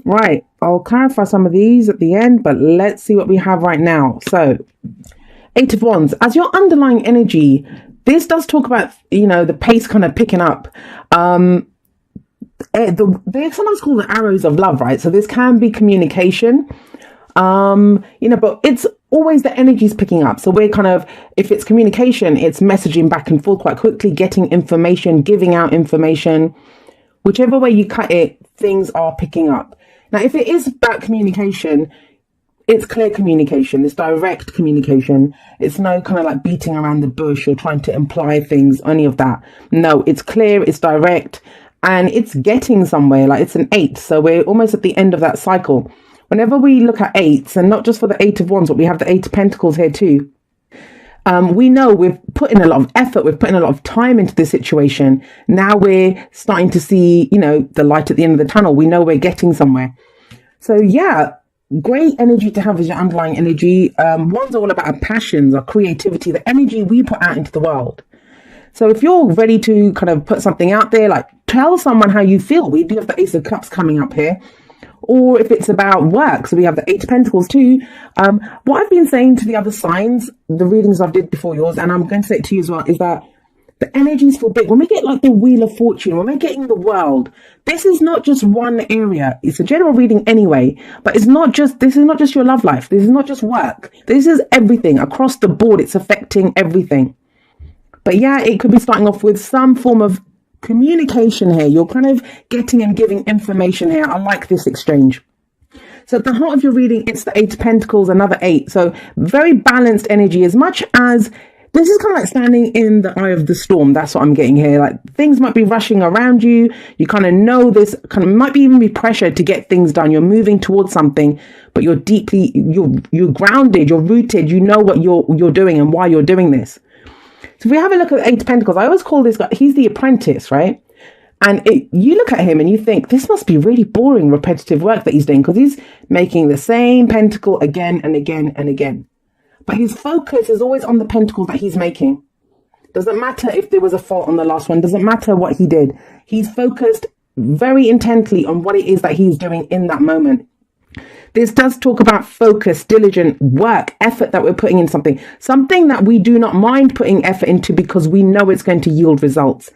Right. I'll clarify some of these at the end, but let's see what we have right now. So, Eight of Wands, as your underlying energy, this does talk about, the pace kind of picking up. They're sometimes called the arrows of love, right? So this can be communication, but it's always the energy's picking up. So we're kind of, if it's communication, it's messaging back and forth quite quickly, getting information, giving out information. Whichever way you cut it, things are picking up. Now, if it is about communication, it's clear communication, it's direct communication. It's no kind of like beating around the bush or trying to imply things, any of that. No, it's clear, it's direct, and it's getting somewhere. Like, it's an 8. So we're almost at the end of that cycle. Whenever we look at 8s, and not just for the 8 of Wands, but we have the 8 of Pentacles here too. We know we've put in a lot of effort, we've put in a lot of time into this situation. Now we're starting to see, the light at the end of the tunnel. We know we're getting somewhere. So yeah, great energy to have as your underlying energy. One's all about our passions, our creativity, the energy we put out into the world. So if you're ready to kind of put something out there, like tell someone how you feel. We do have the Ace of Cups coming up here. Or if it's about work, so we have the 8 of Pentacles too. What I've been saying to the other signs, the readings I've did before yours, and I'm going to say it to you as well, is that the energies feel big. When we get like the Wheel of Fortune, when we're getting the world, this is not just one area. It's a general reading anyway, but this is not just your love life. This is not just work. This is everything across the board. It's affecting everything. But yeah, it could be starting off with some form of communication here. You're kind of getting and giving information here. I like this exchange. So at the heart of your reading, it's the 8 of Pentacles, another 8. So very balanced energy, as much as this is kind of like standing in the eye of the storm. That's what I'm getting here. Like, things might be rushing around you. You kind of know this kind of might even be pressure to get things done. You're moving towards something, but you're grounded, you're rooted. You know what you're doing and why you're doing this. So if we have a look at 8 of Pentacles, I always call this guy, he's the apprentice, right? And you look at him and you think, this must be really boring, repetitive work that he's doing, because he's making the same pentacle again and again and again. But his focus is always on the pentacle that he's making. Doesn't matter if there was a fault on the last one. Doesn't matter what he did. He's focused very intently on what it is that he's doing in that moment. This does talk about focus, diligent work, effort that we're putting in something that we do not mind putting effort into because we know it's going to yield results.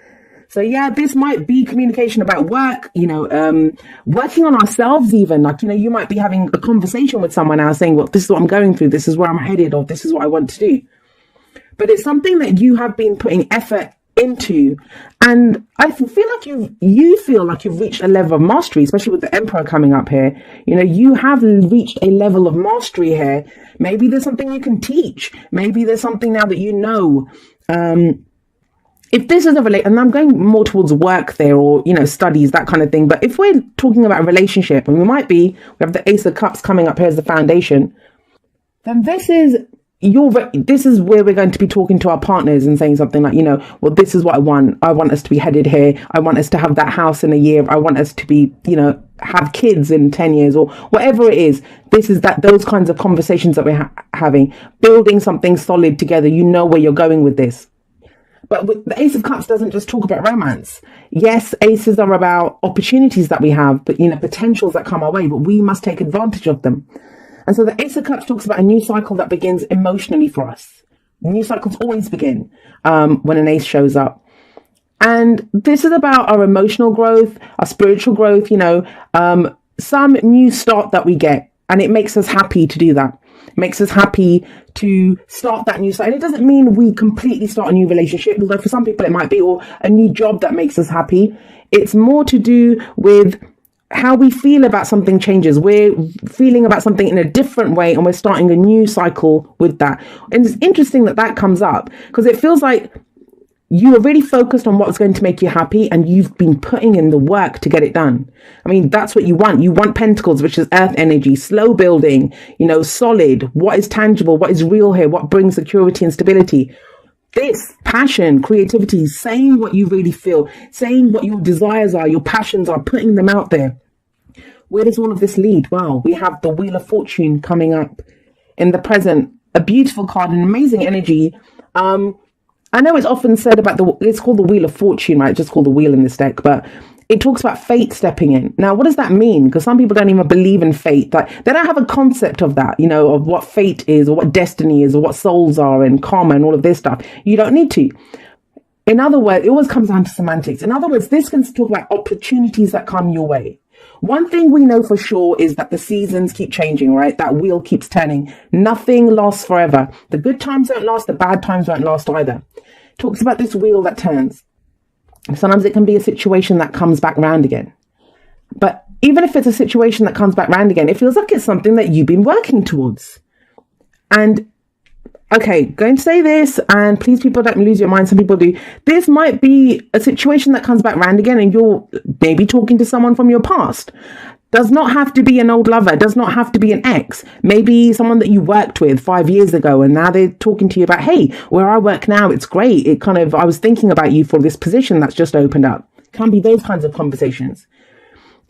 So yeah, this might be communication about work, working on ourselves even. Like, you might be having a conversation with someone now saying, well, this is what I'm going through. This is where I'm headed, or this is what I want to do. But it's something that you have been putting effort into. And I feel like you feel like you've reached a level of mastery, especially with the Emperor coming up here. You have reached a level of mastery here. Maybe there's something you can teach. Maybe there's something now that if this is and I'm going more towards work there, or, studies, that kind of thing. But if we're talking about a relationship, and we have the Ace of Cups coming up here as the foundation, then this is where we're going to be talking to our partners and saying something like, well, this is what I want. I want us to be headed here. I want us to have that house in a year. I want us to be, have kids in 10 years, or whatever it is. Those kinds of conversations that we're having, building something solid together. Where you're going with this. But the Ace of Cups doesn't just talk about romance. Yes, aces are about opportunities that we have, but, potentials that come our way, but we must take advantage of them. And so the Ace of Cups talks about a new cycle that begins emotionally for us. New cycles always begin when an ace shows up. And this is about our emotional growth, our spiritual growth, some new start that we get. And it makes us happy to do that. It makes us happy to start that new cycle. And it doesn't mean we completely start a new relationship, although for some people it might be, or a new job that makes us happy. It's more to do with how we feel about something changes. We're feeling about something in a different way, and we're starting a new cycle with that. And it's interesting that comes up, because it feels like you are really focused on what's going to make you happy, and you've been putting in the work to get it done. I mean, that's what you want. You want Pentacles, which is earth energy, slow building, solid. What is tangible? What is real here? What brings security and stability? This passion, creativity, saying what you really feel, saying what your desires are, your passions are, putting them out there. Where does all of this lead? Well, we have the Wheel of Fortune coming up in the present. A beautiful card, an amazing energy. I know it's often said about it's called the Wheel of Fortune, right? It's just called the wheel in this deck, but it talks about fate stepping in. Now, what does that mean? Because some people don't even believe in fate. Like, they don't have a concept of that, of what fate is or what destiny is or what souls are and karma and all of this stuff. You don't need to. In other words, it always comes down to semantics. In other words, this can talk about opportunities that come your way. One thing we know for sure is that the seasons keep changing, right? That wheel keeps turning. Nothing lasts forever. The good times don't last. The bad times won't last either. It talks about this wheel that turns. Sometimes it can be a situation that comes back round again. But even if it's a situation that comes back round again, it feels like it's something that you've been working towards. And okay, going to say this, and please, people, don't lose your mind. Some people do. This might be a situation that comes back round again, and you're maybe talking to someone from your past. Does not have to be an old lover. Does not have to be an ex. Maybe someone that you worked with 5 years ago, and now they're talking to you about, hey, where I work now, it's great. I was thinking about you for this position that's just opened up. Can be those kinds of conversations.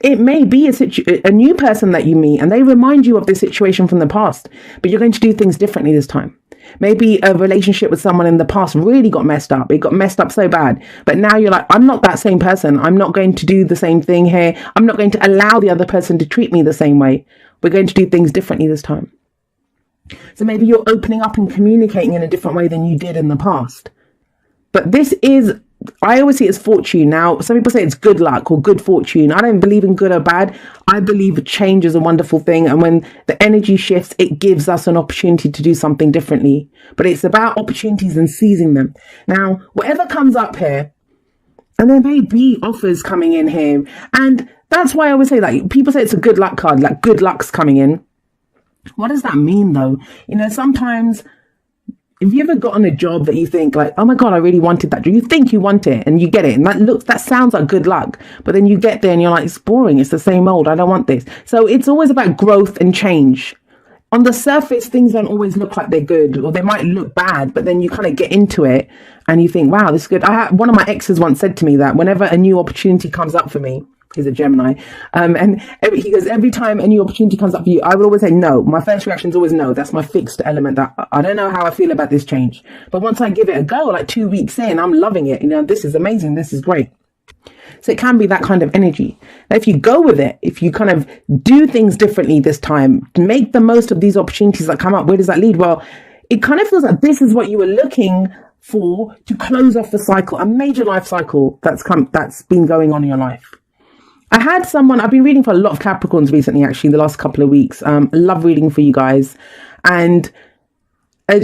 It may be a new person that you meet and they remind you of this situation from the past, but you're going to do things differently this time. Maybe a relationship with someone in the past really got messed up. It got messed up so bad. But now you're like, I'm not that same person. I'm not going to do the same thing here. I'm not going to allow the other person to treat me the same way. We're going to do things differently this time. So maybe you're opening up and communicating in a different way than you did in the past. But this is, I always see it as fortune. Now, some people say it's good luck or good fortune. I don't believe in good or bad. I believe change is a wonderful thing. And when the energy shifts, it gives us an opportunity to do something differently. But it's about opportunities and seizing them. Now, whatever comes up here, and there may be offers coming in here. And that's why I always say, like, people say it's a good luck card, like good luck's coming in. What does that mean, though? Sometimes, have you ever gotten a job that you think like, oh my God, I really wanted that job? You think you want it and you get it. And that sounds like good luck. But then you get there and you're like, it's boring. It's the same old. I don't want this. So it's always about growth and change. On the surface, things don't always look like they're good, or they might look bad, but then you kind of get into it and you think, wow, this is good. One of my exes once said to me that whenever a new opportunity comes up for me, he's a Gemini, he goes, every time a new opportunity comes up for you, I will always say no. My first reaction is always no. That's my fixed element. That I don't know how I feel about this change, but once I give it a go, like 2 weeks in, I'm loving it. This is amazing. This is great. So it can be that kind of energy. Now, if you go with it, if you kind of do things differently this time, make the most of these opportunities that come up, where does that lead? Well, it kind of feels like this is what you were looking for to close off the cycle, a major life cycle that's been going on in your life. I've been reading for a lot of Capricorns recently, actually, the last couple of weeks. I love reading for you guys. And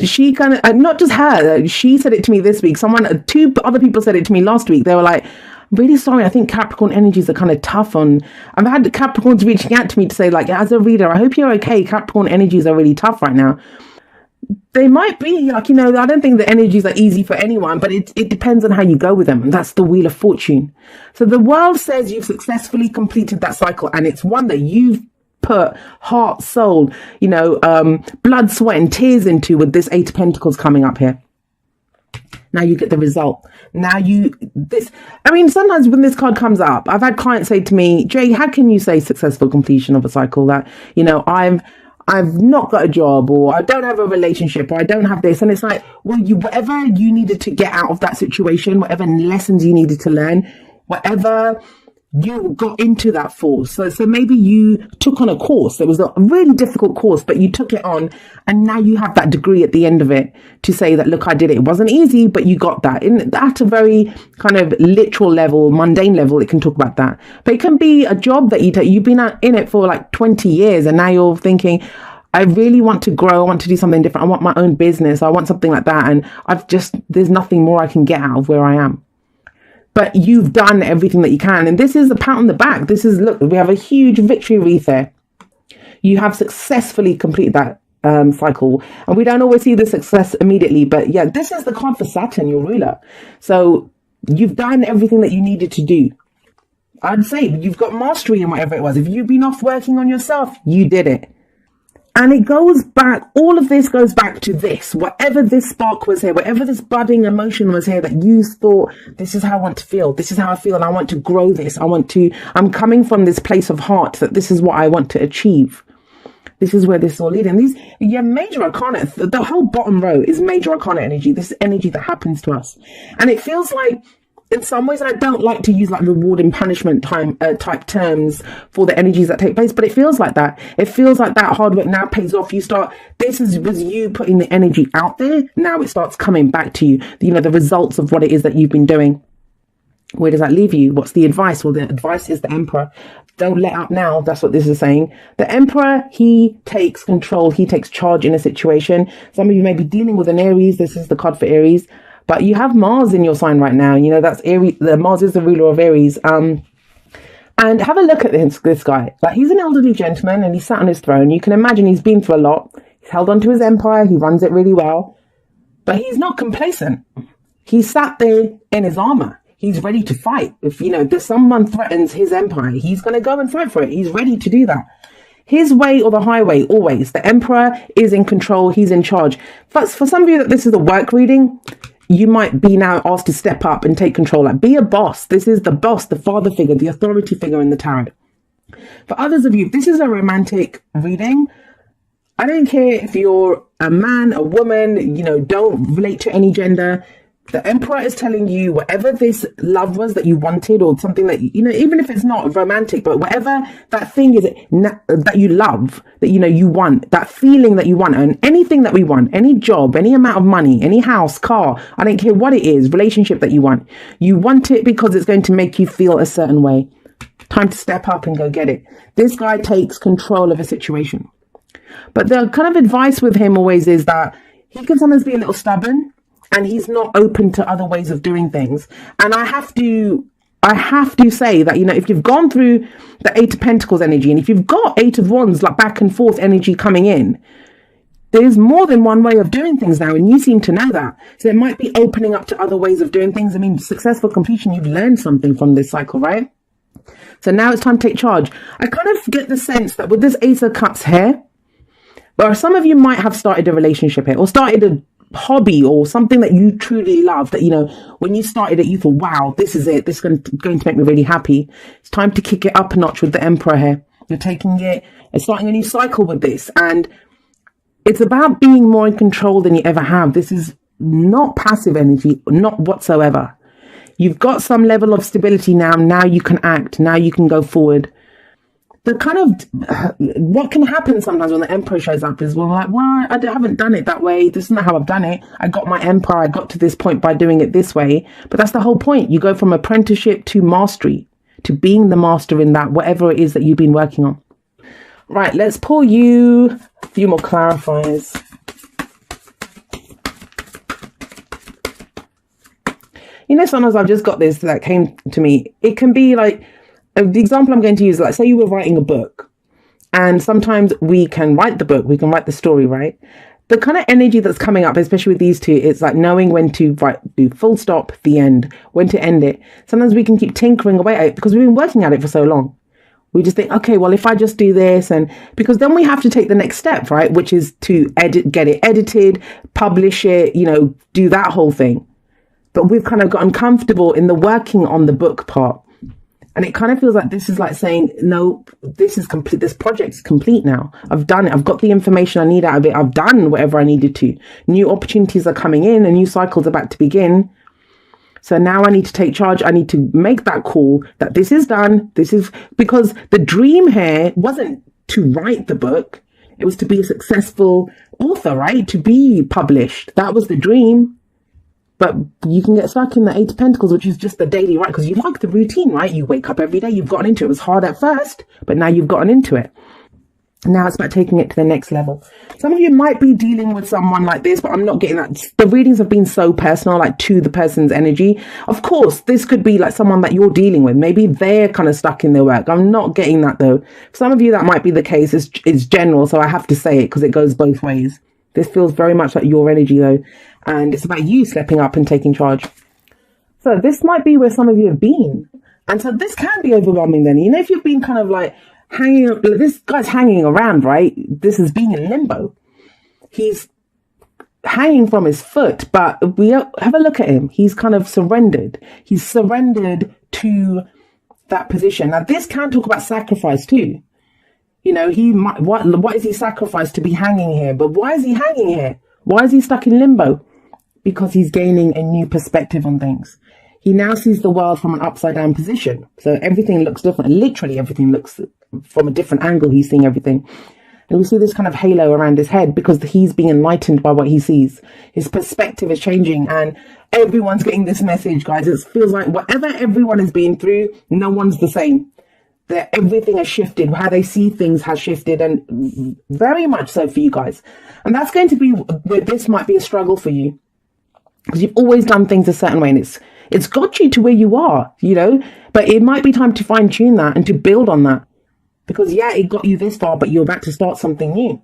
she kind of, not just her, she said it to me this week. Two other people said it to me last week. They were like, I'm really sorry. I think Capricorn energies are kind of tough on. I've had Capricorns reaching out to me to say, like, as a reader, I hope you're okay. Capricorn energies are really tough right now. They might be, like, I don't think the energies are easy for anyone, but it depends on how you go with them. And that's the wheel of fortune. So the world says you've successfully completed that cycle. And it's one that you've put heart, soul, blood, sweat and tears into, with this 8 of Pentacles coming up here. Now you get the result. Sometimes when this card comes up, I've had clients say to me, Jay, how can you say successful completion of a cycle that, I've not got a job, or I don't have a relationship, or I don't have this. And it's like, well, whatever you needed to get out of that situation, whatever lessons you needed to learn, whatever you got into that for. So maybe you took on a course. It was a really difficult course, but you took it on, and now you have that degree at the end of it to say that, look, I did it. It wasn't easy, but you got that. At a very kind of literal level, mundane level, it can talk about that. But it can be a job that you've been in it for like 20 years, and now you're thinking, I really want to grow. I want to do something different. I want my own business. I want something like that. And there's nothing more I can get out of where I am. But you've done everything that you can. And this is a pat on the back. This is, look, we have a huge victory wreath there. You have successfully completed that cycle. And we don't always see the success immediately. But yeah, this is the card for Saturn, your ruler. So you've done everything that you needed to do. I'd say you've got mastery in whatever it was. If you've been off working on yourself, you did it. And it goes back, all of this goes back to this, whatever this spark was here, whatever this budding emotion was here that you thought, this is how I want to feel. This is how I feel. And I want to grow this. I'm coming from this place of heart that this is what I want to achieve. This is where this is all leading. Major arcana, the whole bottom row is major arcana energy. This is energy that happens to us. And it feels like in some ways, and I don't like to use like reward and punishment type terms for the energies that take place, but it feels like that. It feels like that hard work now pays off. Was you putting the energy out there. Now it starts coming back to you, the results of what it is that you've been doing. Where does that leave you? What's the advice? Well, the advice is the Emperor. Don't let up now. That's what this is saying. The Emperor, he takes control. He takes charge in a situation. Some of you may be dealing with an Aries. This is the card for Aries. But you have Mars in your sign right now. That's Aries. Mars is the ruler of Aries. And have a look at this guy. Like, he's an elderly gentleman and he's sat on his throne. You can imagine he's been through a lot. He's held on to his empire. He runs it really well. But he's not complacent. He's sat there in his armor. He's ready to fight. If, someone threatens his empire, he's going to go and fight for it. He's ready to do that. His way or the highway, always. The Emperor is in control. He's in charge. But for some of you that this is a work reading, you might be now asked to step up and take control. Like, be a boss. This is the boss, the father figure, the authority figure in the tarot. For others of you, if this is a romantic reading, I don't care if you're a man, a woman, don't relate to any gender. The Emperor is telling you whatever this love was that you wanted, or something that, even if it's not romantic, but whatever that thing is that you love, that, you want, that feeling that you want, and anything that we want, any job, any amount of money, any house, car, I don't care what it is, relationship that you want it because it's going to make you feel a certain way. Time to step up and go get it. This guy takes control of a situation. But the kind of advice with him always is that he can sometimes be a little stubborn. And he's not open to other ways of doing things. And I have to say that, if you've gone through the Eight of Pentacles energy, and if you've got Eight of Wands, like back and forth energy coming in, there's more than one way of doing things now. And you seem to know that. So it might be opening up to other ways of doing things. I mean, successful completion, you've learned something from this cycle, right? So now it's time to take charge. I kind of get the sense that with this Ace of Cups here, or some of you might have started a relationship here, or started a hobby or something that you truly love, that when you started it you thought, wow, this is it, this is going to make me really happy. It's time to kick it up a notch with the Emperor here. You're taking it and starting a new cycle with this, and it's about being more in control than you ever have. This is not passive energy, not whatsoever. You've got some level of stability now you can act, now you can go forward. The kind of what can happen sometimes when the Emperor shows up is, I haven't done it that way. This is not how I've done it. I got my Empire. I got to this point by doing it this way. But that's the whole point. You go from apprenticeship to mastery, to being the master in that, whatever it is that you've been working on. Right, let's pull you a few more clarifiers. Sometimes I've just got this that came to me. It can be like, the example I'm going to use, like, say you were writing a book, and sometimes we can write the book, we can write the story, right? The kind of energy that's coming up, especially with these two, it's like knowing when to do full stop, the end, when to end it. Sometimes we can keep tinkering away at it because we've been working at it for so long. We just think, okay, well, if I just do this, and because then we have to take the next step, right? Which is to get it edited, publish it, do that whole thing. But we've kind of gotten comfortable in the working on the book part. And it kind of feels like this is like saying, no, this is complete. This project's complete now. I've done it. I've got the information I need out of it. I've done whatever I needed to. New opportunities are coming in. A new cycle's about to begin. So now I need to take charge. I need to make that call that this is done. This is because the dream here wasn't to write the book. It was to be a successful author, right? To be published. That was the dream. But you can get stuck in the Eight of Pentacles, which is just the daily, right? Because you like the routine, right? You wake up every day. You've gotten into it. It was hard at first, but now you've gotten into it. Now it's about taking it to the next level. Some of you might be dealing with someone like this, but I'm not getting that. The readings have been so personal, like to the person's energy. Of course, this could be like someone that you're dealing with. Maybe they're kind of stuck in their work. I'm not getting that though. For some of you, that might be the case. It's general, so I have to say it because it goes both ways. This feels very much like your energy though. And it's about you stepping up and taking charge. So this might be where some of you have been. And so this can be overwhelming then. If you've been kind of like this guy's hanging around, right? This is being in limbo. He's hanging from his foot, but we have a look at him. He's kind of surrendered. He's surrendered to that position. Now this can talk about sacrifice too. He might, what is he sacrificed to be hanging here? But why is he hanging here? Why is he stuck in limbo? Because he's gaining a new perspective on things. he now sees the world from an upside down position. So everything looks different. Literally everything looks from a different angle. He's seeing everything. And we see this kind of halo around his head because he's being enlightened by what he sees. His perspective is changing and everyone's getting this message, guys. It feels like whatever everyone has been through, no one's the same. That everything has shifted. How they see things has shifted, and very much so for you guys. And that's going to be where this might be a struggle for you, because you've always done things a certain way, and it's got you to where you are, you know. But it might be time to fine tune that and to build on that, because yeah, it got you this far, but you're about to start something new.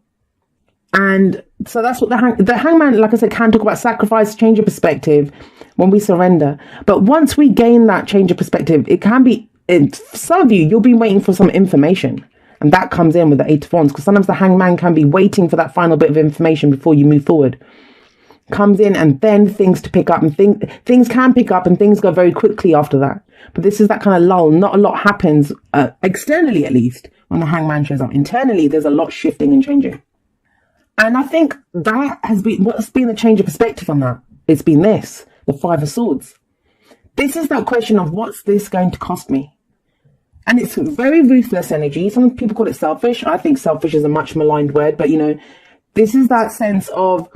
And so that's what the hangman, like I said, can talk about sacrifice, change of perspective when we surrender. But once we gain that change of perspective, it can be, some of you, you'll be waiting for some information, and that comes in with the Eight of Wands, because sometimes the hangman can be waiting for that final bit of information before you move forward. Comes in, and then things to pick up, and things can pick up, and things go very quickly after that. But this is that kind of lull. Not a lot happens externally, at least, when the hangman shows up. Internally, there's a lot shifting and changing. And I think that has been, what's been the change of perspective on that? It's been this, the Five of Swords. This is that question of, what's this going to cost me? And it's very ruthless energy. Some people call it selfish. I think selfish is a much maligned word, but you know, this is that sense of,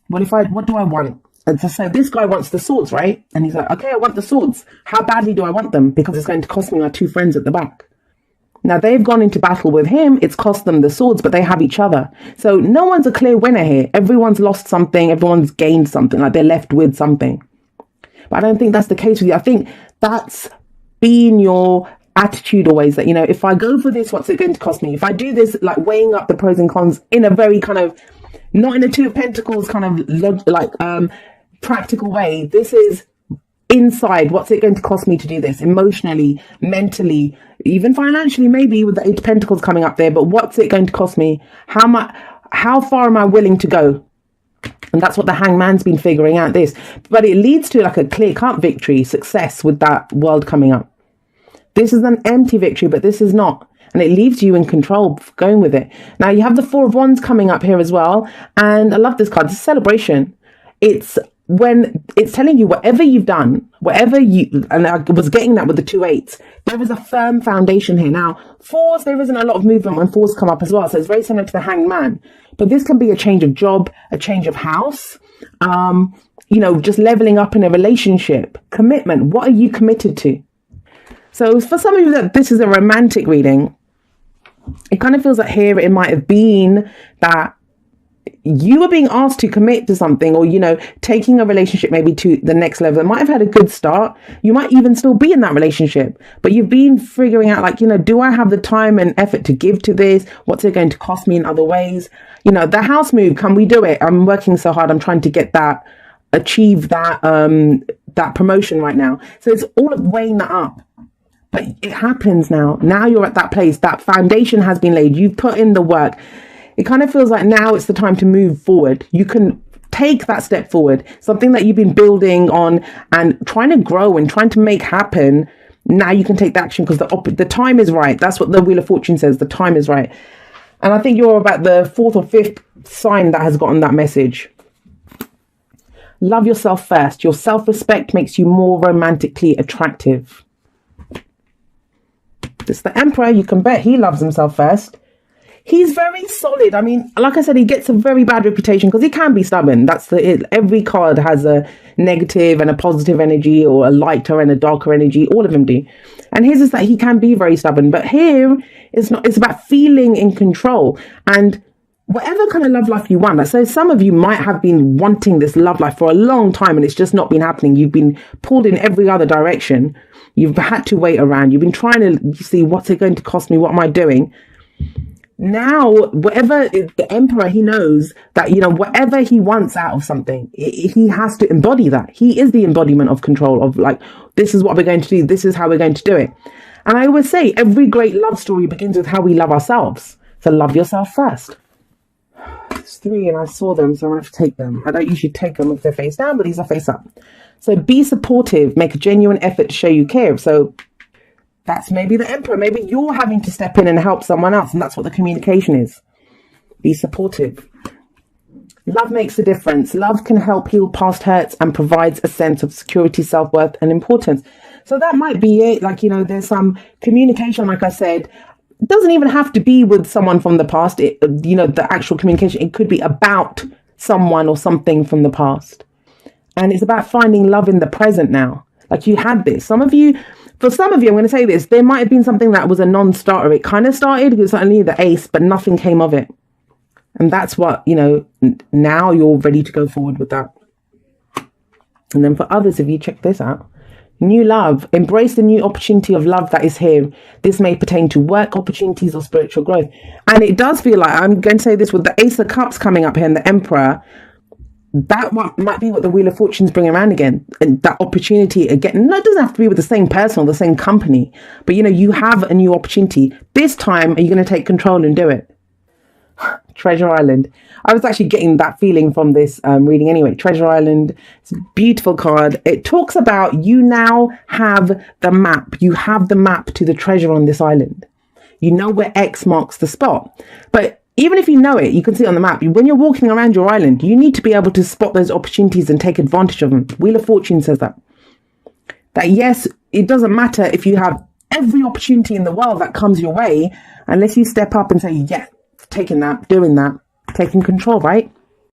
well, what do I want? And so this guy wants the swords, right? And he's like, okay, I want the swords. How badly do I want them? Because it's going to cost me my two friends at the back. Now they've gone into battle with him. It's cost them the swords, but they have each other. So no one's a clear winner here. Everyone's lost something. Everyone's gained something, like they're left with something. But I don't think that's the case with you. I think that's been your attitude always, that, you know, if I go for this, what's it going to cost me? If I do this, like weighing up the pros and cons in a very kind of, not in a Two of Pentacles kind of practical way. This is inside, what's it going to cost me to do this? Emotionally, mentally, even financially, maybe with the Eight of Pentacles coming up there, but what's it going to cost me? How far am I willing to go? And that's what the hangman's been figuring out this. But it leads to like a clear-cut victory, success with that world coming up. This is an empty victory, but this is not. And it leaves you in control, going with it. Now you have the Four of Wands coming up here as well. And I love this card. It's a celebration. It's when it's telling you whatever you've done, and I was getting that with the 2 8s, there is a firm foundation here. Now, fours, there isn't a lot of movement when fours come up as well. So it's very similar to the hangman. But this can be a change of job, a change of house, you know, just leveling up in a relationship, commitment. What are you committed to? So for some of you that this is a romantic reading, it kind of feels like here it might have been that you were being asked to commit to something, or, you know, taking a relationship maybe to the next level. It might have had a good start. You might even still be in that relationship, but you've been figuring out, like, you know, do I have the time and effort to give to this? What's it going to cost me in other ways? You know, the house move, can we do it? I'm working so hard. I'm trying to get that, achieve that, that promotion right now. So it's all of weighing that up. But it happens now. Now you're at that place. That foundation has been laid. You've put in the work. It kind of feels like now it's the time to move forward. You can take that step forward. Something that you've been building on and trying to grow and trying to make happen. Now you can take the action because the time is right. That's what the Wheel of Fortune says. The time is right. And I think you're about the 4th or 5th sign that has gotten that message. Love yourself first. Your self-respect makes you more romantically attractive. It's the Emperor. You can bet he loves himself first. He's very solid. I mean, like I said, he gets a very bad reputation because he can be stubborn. That's every card has a negative and a positive energy, or a lighter and a darker energy. All of them do. And his is that he can be very stubborn. But here, it's not. It's about feeling in control. And whatever kind of love life you want. Like, so some of you might have been wanting this love life for a long time and it's just not been happening. You've been pulled in every other direction. You've had to wait around. You've been trying to see, what's it going to cost me? What am I doing? Now, whatever the Emperor, he knows that, you know, whatever he wants out of something, he has to embody that. He is the embodiment of control, of like, this is what we're going to do. This is how we're going to do it. And I always say every great love story begins with how we love ourselves. So love yourself first. It's 3 and I saw them, so I'm going to have to take them. I don't usually take them if they're face down, but these are face up. So be supportive, make a genuine effort to show you care. So that's maybe the Emperor. Maybe you're having to step in and help someone else, and that's what the communication is. Be supportive. Love makes a difference. Love can help heal past hurts and provides a sense of security, self-worth, and importance. So that might be it. Like, there's some communication, like I said. It doesn't even have to be with someone from the past. The actual communication, it could be about someone or something from the past. And it's about finding love in the present now. Like, you had this. For some of you, I'm going to say this, there might have been something that was a non-starter. It kind of started because only the ace, but nothing came of it. And that's what, now you're ready to go forward with that. And then for others, if you check this out, new love, embrace the new opportunity of love that is here. This may pertain to work opportunities or spiritual growth. And it does feel like, I'm going to say this with the Ace of Cups coming up here and the Emperor, that might be what the Wheel of Fortune's bring around again. And that opportunity again, no, it doesn't have to be with the same person or the same company, but you have a new opportunity. This time, are you going to take control and do it? Treasure Island. I was actually getting that feeling from this reading anyway. Treasure Island, it's a beautiful card. It talks about you now have the map. You have the map to the treasure on this island. You know where X marks the spot. But even if you know it, you can see it on the map. When you're walking around your island, you need to be able to spot those opportunities and take advantage of them. Wheel of Fortune says that. That yes, it doesn't matter if you have every opportunity in the world that comes your way, unless you step up and say, yeah, taking that, doing that, taking control, right?